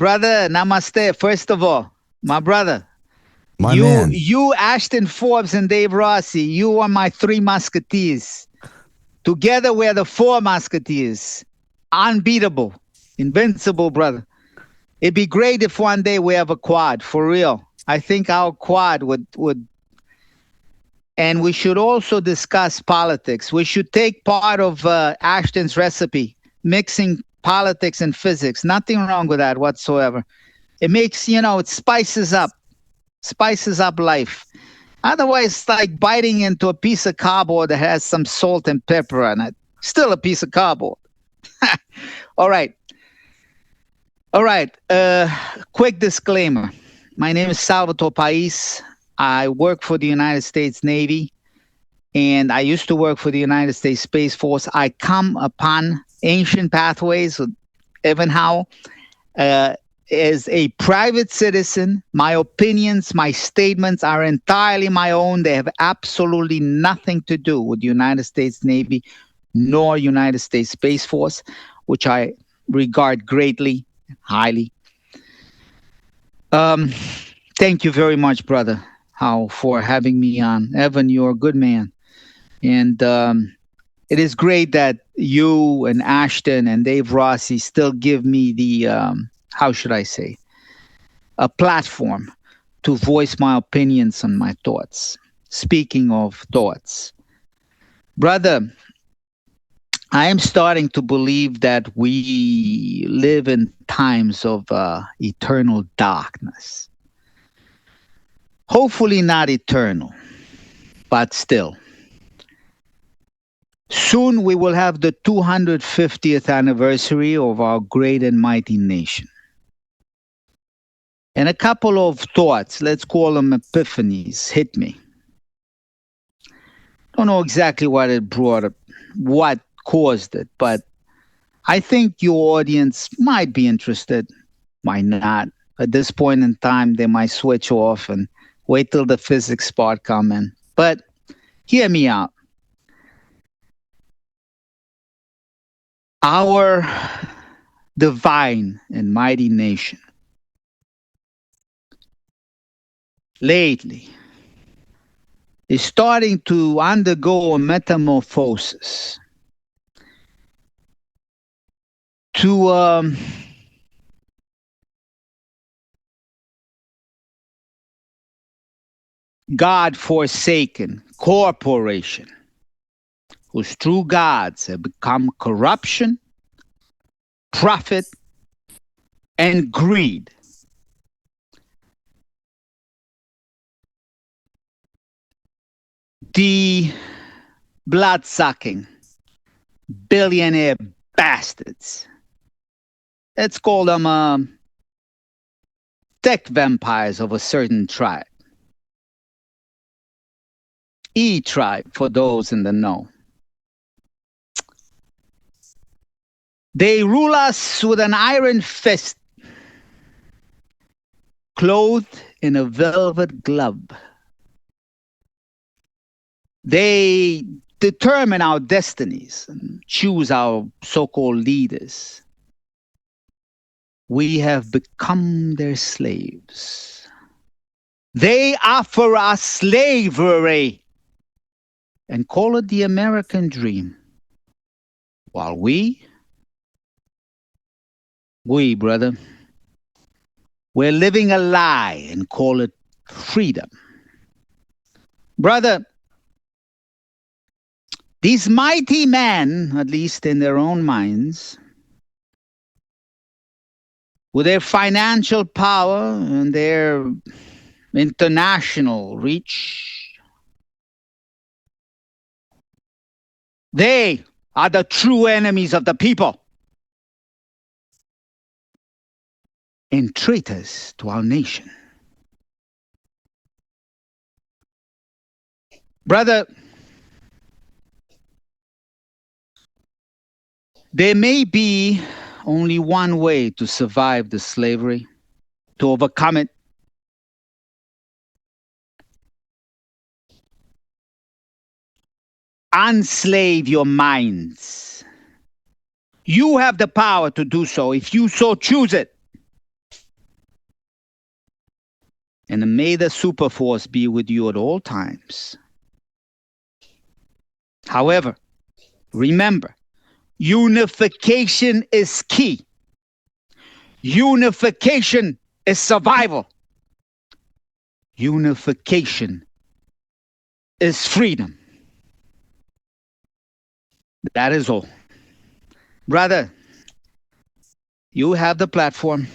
Brother, namaste. First of all, my brother, My man. you, Ashton Forbes, and Dave Rossi, you are my three musketeers. Together, we're the four musketeers. Unbeatable, invincible, brother. It'd be great if one day we have a quad, for real. I think our quad would, and we should also discuss politics. We should take part of Ashton's recipe, mixing politics and physics. Nothing wrong with that whatsoever. It makes, it spices up life. Otherwise, it's like biting into a piece of cardboard that has some salt and pepper on it. Still a piece of cardboard. All right. Quick disclaimer. My name is Salvatore Pais. I work for the United States Navy, and I used to work for the United States Space Force. I come upon ancient pathways with Evan Howe. As a private citizen, my opinions, my statements are entirely my own. They have absolutely nothing to do with the United States Navy nor United States Space Force, which I regard greatly, highly. Thank you very much, brother Howe, for having me on. Evan, you're a good man. And it is great that you and Ashton and Dave Rossi still give me the, how should I say, a platform to voice my opinions and my thoughts. Speaking of thoughts, brother, I am starting to believe that we live in times of eternal darkness. Hopefully not eternal, but still. Soon we will have the 250th anniversary of our great and mighty nation. And a couple of thoughts, let's call them epiphanies, hit me. Don't know exactly what it brought up, what caused it, but I think your audience might be interested, might not. At this point in time, they might switch off and wait till the physics part come in. But hear me out. Our divine and mighty nation lately is starting to undergo a metamorphosis to God-forsaken corporation whose true gods have become corruption, profit, and greed. The blood-sucking billionaire bastards. Let's call them tech vampires of a certain tribe. E-tribe for those in the know. They rule us with an iron fist, clothed in a velvet glove. They determine our destinies and choose our so-called leaders. We have become their slaves. They offer us slavery and call it the American dream. While we, brother, we're living a lie and call it freedom. Brother, these mighty men, at least in their own minds, with their financial power and their international reach, they are the true enemies of the people and traitors to our nation. Brother, there may be only one way to survive the slavery, to overcome it. Unslave your minds. You have the power to do so if you so choose it. And may the super force be with you at all times. However, remember, unification is key. Unification is survival. Unification is freedom. That is all. Brother, you have the platform.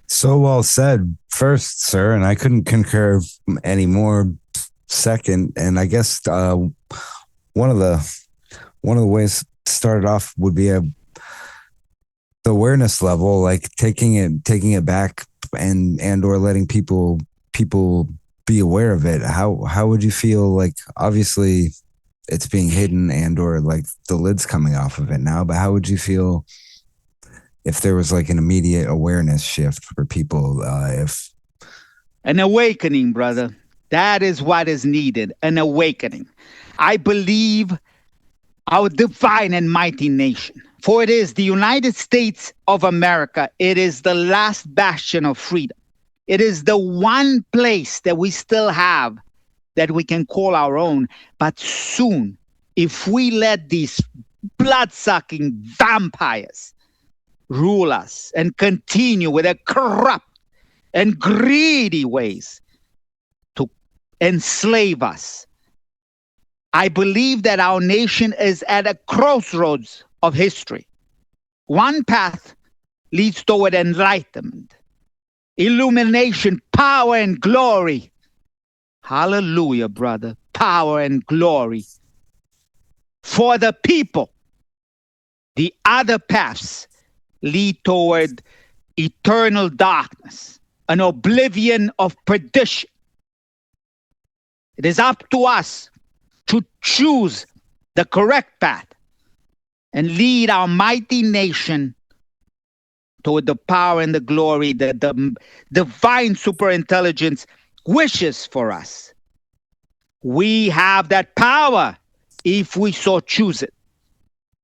So well said, first, sir, and I couldn't concur any more. Second, and I guess one of the ways to start it off would be the awareness level, like taking it back and or letting people be aware of it. How would you feel? Like, obviously it's being hidden and or like the lid's coming off of it now, but how would you feel if there was like an immediate awareness shift for people? If an awakening, brother, that is what is needed. An awakening. I believe our divine and mighty nation, for it is the United States of America. It is the last bastion of freedom. It is the one place that we still have that we can call our own. But soon, if we let these blood-sucking vampires rule us and continue with their corrupt and greedy ways to enslave us, I believe that our nation is at a crossroads of history. One path leads toward enlightenment, illumination, power, and glory. Hallelujah, brother. Power and glory for the people. The other paths lead toward eternal darkness, an oblivion of perdition. It is up to us to choose the correct path and lead our mighty nation toward the power and the glory that the divine superintelligence wishes for us. We have that power if we so choose it.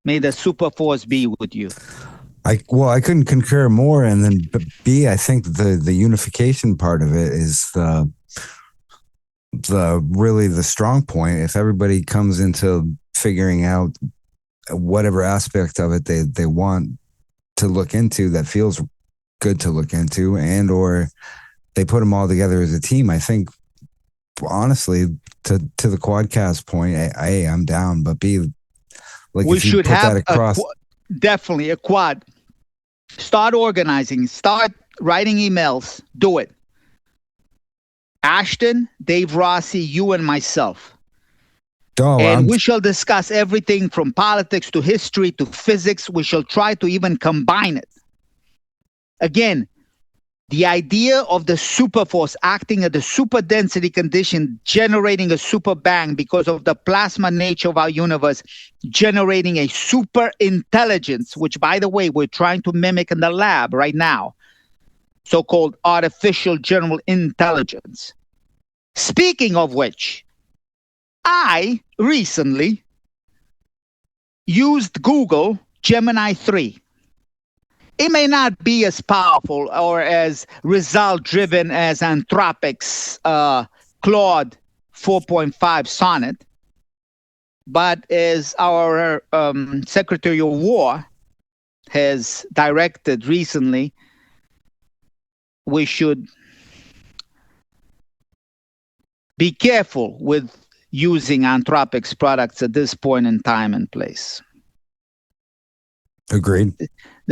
May the super force be with you. I couldn't concur more. And then B, I think the unification part of it is the really the strong point. If everybody comes into figuring out whatever aspect of it they want to look into that feels good to look into, and or they put them all together as a team, I think honestly to the quadcast point, A, I'm down, but B, like we if you should put have that across, definitely a quad. Start organizing, start writing emails, do it. Ashton, Dave Rossi, you and myself. And we shall discuss everything from politics to history to physics. We shall try to even combine it. Again, the idea of the super force acting at the super density condition, generating a super bang because of the plasma nature of our universe, generating a super intelligence, which, by the way, we're trying to mimic in the lab right now, so-called artificial general intelligence. Speaking of which, I recently used Google Gemini 3. It may not be as powerful or as result-driven as Anthropic's Claude 4.5 Sonnet, but as our Secretary of War has directed recently, we should be careful with using Anthropic's products at this point in time and place. Agreed.